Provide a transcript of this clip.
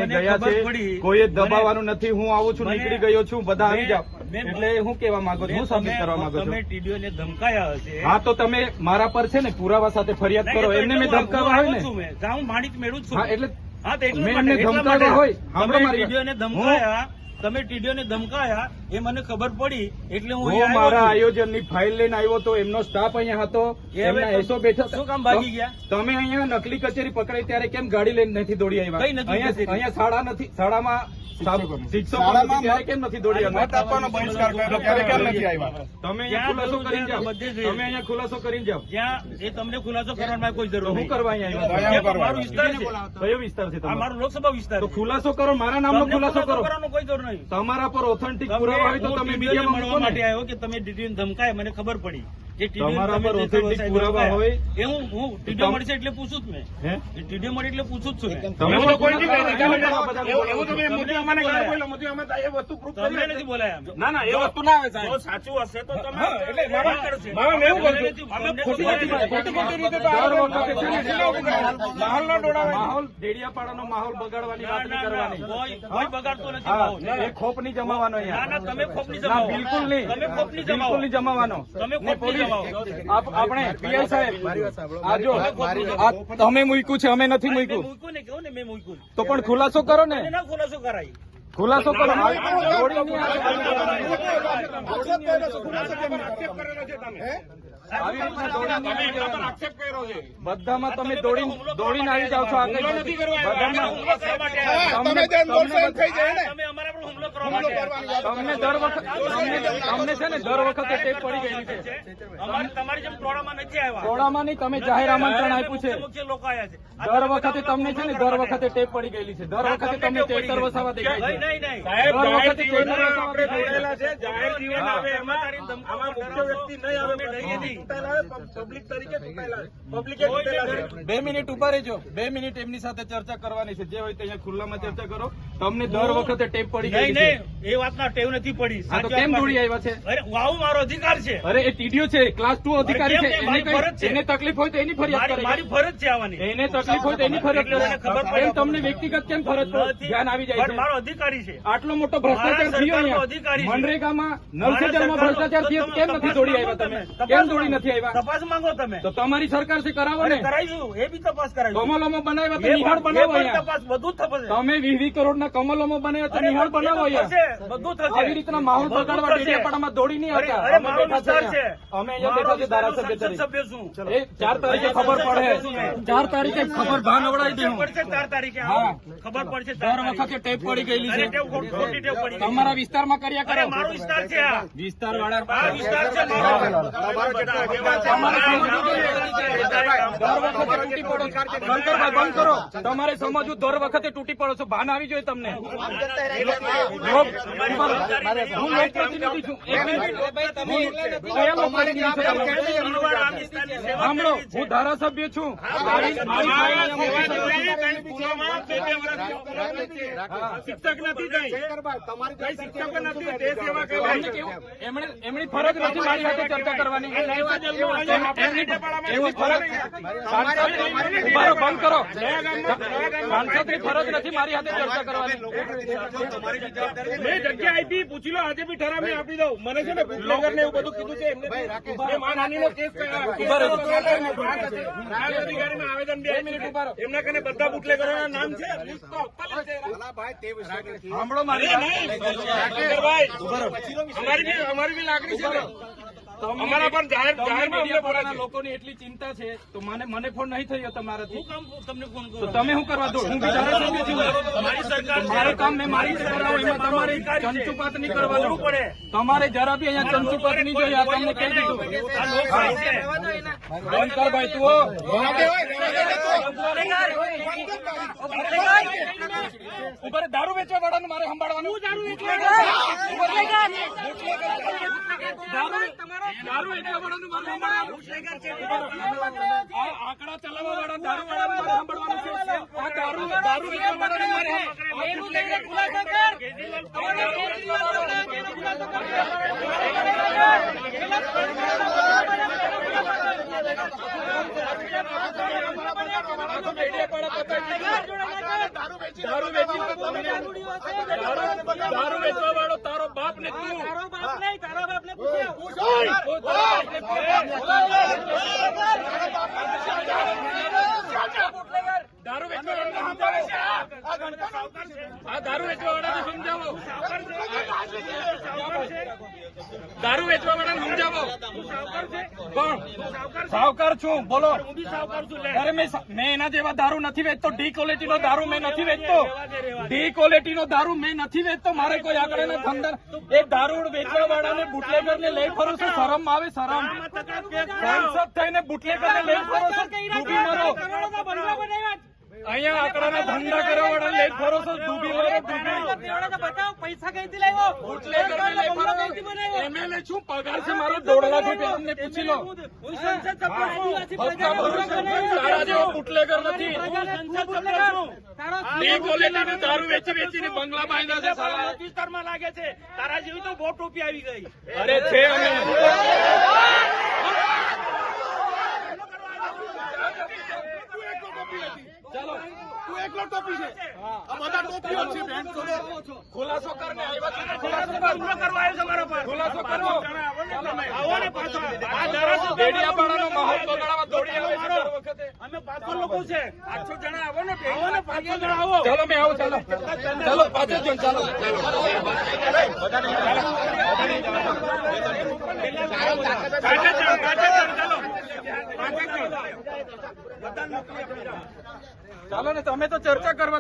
લઈને ગયા છે, કોઈ દબાવવાનું નથી. હું આવું છું, નીકળી ગયો છું, બધા આવી જાઓ. એટલે હું કેવા માંગો છો, હું સાબિત કરવા માંગો છો? તમે ટીડીઓને ધમકાયા હશે. હા, તો તમે મારા પર છે ને પુરાવા સાથે ફરિયાદ કરો. એમને મેં ધમકાવા હોય ને, હું માણિક મેળવું છું. હા, એટલે હા, તો મેં એમને ધમકાવા હોય. તમે ટીડીઓને ધમકાયા, તમે ટીડીઓને ધમકાયા એ મને ખબર પડી, એટલે હું મારા આયોજનની ફાઇલ લઈને આવ્યો તો એમનો સ્ટાફ અહીંયા હતો, એમના એસો બેઠા. શું કામ ભાગી ગયા? તમે અહીંયા નકલી કચેરી પકડાઈ ત્યારે કેમ ગાડી લઈને નથી દોડી આવ્યા? કઈ નથી. અહીંયા શાળા નથી, શાળામાં શિક્ષકો ત્યારે કેમ નથી દોડી આવ્યા? કેમ નથી આવ્યા? તમે અહીંયા ખુલાસો કરીને જાઓ. તમે અહીંયા ખુલાસો કરીને જાઓ. જ્યાં એ તમને ખુલાસો કરવાની કોઈ જરૂર હું કરવા અહીંયા આવ્યા? મારો વિસ્તાર છે. કયો વિસ્તાર છે? મારો લોકસભા વિસ્તાર. તો ખુલાસો કરો, મારા નામનો ખુલાસો કરો. કોઈ જરૂર નહીં. તમારા પર ઓથેન્ટિક પુરાવા હોય તો તમે મીડિયામાં મળવા માટે આવ્યો કે તમે ટીડીઓને ધમકાય, મને ખબર પડી. તમારા પર ઓથેન્ટિક પુરાવા હોય એ હું ટીડીઓ મળશે એટલે પૂછું જ મેં. ટીડીઓ મળે એટલે પૂછું જ છું. તમે તમને નથી બોલાયા. ના ના, એ વસ્તુ ના આવે સાહેબ. સાચું હશે તો તમે માહોલ ડેડિયાપાડાનો માહોલ બગાડવાની વાત નહીં કરવાની. કોઈ બગાડતો નથી. એ ખોપ નહીં જમાવાનો ના ના, તમે ખોપ નહીં ના, જમાવો. બિલકુલ નહીં. તમે ખોપ નહીં બિલકુલ જમાવો. નહીં જમાવાનો. તમે ખોપ નહીં જમાવો. આપણે પીએલ સાહેબ આ જો આ તમે મૂક્યું છે, અમે નથી મૂક્યું. મૂક્યું ને કેવું ને મેં મૂક્યું. તો પણ ખુલાસો કરો ને, ના ખુલાસો કરાય. ખુલાસો કરો. બધામાં તમે દોડીને આવી જાઓ છો. તમે અમારા પર હુમલો કરવા માટે તમને દર વખતે તમને છે ને દર વખતે ટેપ પડી ગયેલી છે. તમારી જેમ ટોળામાં નથી આવ્યા. ટોળામાં નહીં, તમે જાહેર આમંત્રણ આપ્યું છે. મુખ્ય લોકો આવ્યા છે. દર વખતે તમને છે ને દર વખતે ટેપ પડી ગયેલી છે. દર વખતે તમને ચેતર વસાવા દેખાય છે. નહીં નહીં. સાહેબ, દર જાહેર વખતે જીવનમાં ચેતર આપણે વસાવા જોડેલા છે. જાહેર જીવન આવે એમાં આમાં મુખ્ય વ્યક્તિ નહીં આવે. પબ્લિક તરીકે પબ્લિકે તૂટેલા છે. 2 મિનિટ ઉભા રહેજો. 2 મિનિટ એમની સાથે ચર્ચા કરવાની છે. જે હોય તે અહીંયા ખુલ્લામાં ચર્ચા કરો. તમને દર વખતે ટેપ પડી ગઈ નહીં છે. નહીં, એ વાતના ટેવ નથી પડી. હા, તો કેમ દોડી આવ્યા છે? અરે આવું મારો અધિકાર છે. અરે એ ટીડીઓ છે, ક્લાસ 2 અધિકારી છે. મારી ફરજ છે. એને તકલીફ હોય તો એની ફરિયાદ કરે. મારી ફરજ છે આવવાની. એને તકલીફ હોય તો એની ફરિયાદ કરે. ખબર પડે. એમ તમને વ્યક્તિગત કેમ ફરજ પર ધ્યાન આવી જાય પણ છે? મારો અધિકારી છે. આટલો મોટો ભ્રષ્ટાચાર થયો અહીંયા અધિકારી છે. મનરેગામાં, નલ સે જલમાં ભ્રષ્ટાચાર થયો, કેમ નથી દોડી આવ્યા તમે? કેમ દોડી નથી આવ્યા? તપાસ માંગો તમે. તો તમારી સરકાર છે, કરાવો ને. કરાવીશું, એ બી તપાસ કરાવીશું. કમલોમાં બનાવ્યા તો એ નિહાળ પણ બનાવો અહીંયા. તપાસ બધું જ થશે. તમે 20 કરોડના કમલોમાં બનાવ્યા તો નિહાળ બનાવો અહીંયા. બધું થશે. આવી રીતના માહોલ બગાડવા ડેડિયાપાડામાં દોડી નહીં આવતા. અરે મારો વિસ્તાર છે. અમે અહીંયા બેઠા છે ધારાસભ્ય તરીકે. સભ્ય છું. એ 4 તારીખે ખબર પડે. 4 તારીખે ખબર ભાન અવડાવી દે. પડશે 4 તારીખે. હા. ખબર પડશે. દર વખતે ટેપ પડી ગયેલી છે. ખોટી ટેવ પડી ગઈ. તમારા વિસ્તારમાં કર્યા અરે કરો. મારો વિસ્તાર છે આ. વિસ્તાર વાળા આ વિસ્તાર છે મારો. બંધ કરો. તમારે સમજવું, દર વખતે તૂટી પડો છો. ભાન આવી જોઈએ તમને. હું લોકપ્રતિનિધિ છું. કયા લોકપ્રતિનિધિ છો તમે? સાંભળો, હું ધારાસભ્ય છું. શિક્ષક નથી કઈ શિક્ષક નથી. તે સેવા કહેવાય. એમની ફરજ નથી મારી સાથે ચર્ચા કરવાની. એમની ફરજ ઉભારો, બંધ કરો. સાંસદની ફરજ નથી મારી સાથે ચર્ચા કરવાની. મેં જગ્યા આપી, પૂછી લો. આજે બી ઠરાવ મેં આપી દઉં. મને છે ને બુટલેગર ને એવું બધું કીધું છે. એમને માનહાનિનો કેસ અધિકારીમાં આવેદન બે મિનિટ ઉભા રહો. એમના કને બધા બુટલેગરોના નામ છે. સાંભળો મારી અમારી બી લાગણી છે. અમારા પર જાહેર લોકોની એટલી ચિંતા છે તો મને ફોન નહીં થયો તમારાથી. તમને ફોન તો તમે શું કરવા દો? હું ધારાસભ્ય છું. મારી સરકાર મારું કામ મેં મારી રીતે કરાવું. એમાં તમારે ચંચુપાત નહીં કરવાનું પડે. તમારે જરા બી અહીંયા ચંચુપાત નહીં જોઈએ. આ તમને કહી દીધું. બંધ કર ભાઈ તું. ઉપર દારૂ વેચવા વાળાનું મારે સંભાળવાનું. દારૂ વેચવા વાળાનું મારે સંભાળવાનું. આંકડા ચલાવવા વાળા દારૂ વાળાનું મારે સંભાળવાનું છે. આ દારૂ વેચવા વાળાનું મારે દારૂ વેચવા વાળો તારો બાપ ને તું તારો બાપ નહીં, તારા બાપને પૂછ્યો. દારૂ વેચવા આ દારૂ વેચવા વાળાને સમજાવો. દારૂ વેચવા વાળાને સમજાવો. કોણ સાવકાર છું? બોલો. અરે મેં એના જેવા દારૂ નથી વેચતો. ડી ક્વોલિટી નો દારૂ મેં નથી વેચતો. ડી ક્વોલિટી નો દારૂ મેં નથી વેચતો. મારે કોઈ આગળ ધંધા એ દારૂ વેચવા વાળાને બુટલેગર ને લઈ ફરો છો? શરમ આવે? શરમ? સાંસદ થઈને બુટલેગર ને લઈ ફરો છો? ડૂબી મરો. અહીંયા આંકડાના ધંધા કરવા વાળા લઈ ફરો છો? ડૂબી મરો. બતાવો પૈસા કઈથી લાવ્યો? બુટલેગર ને લઈ ફરો. MLA છું, પગાર છે મારો 1.5 લાખ રૂપિયા. અમને પૂછી લો. હું સંસદ સભ્ય છું. તારા જેવો બુટલેગર નથી. ડી ક્વોલિટીનો દારૂ વેચીને બંગલા બાંધ્યા છે સાલા. વિસ્તારમાં લાગે છે. તારા જેવી તો બહુ ટોપી આવી ગઈ. અરે છે અમે. ચાલો તું એકલો ટોપી છે. આ બધા ટોપીઓ છે. બેન ખુલાસો કરને આવ્યા છે. ખુલાસો કરવા આવ્યો છે મારા પર. ખુલાસો કરો. આવો ને પાછા. આ ધારાસભ્ય ડેડિયાપાડાનો માહોલ બગાડવા દોડી આવે છે દર વખતે. અમે 500 લોકો છે. 800 જણા આવો ને. 500 જણા આવો. ચાલો મેં આવો. ચાલો ચાલો 5 જણ. ચાલો ચાલો ને તમે તો ચર્ચા કરવા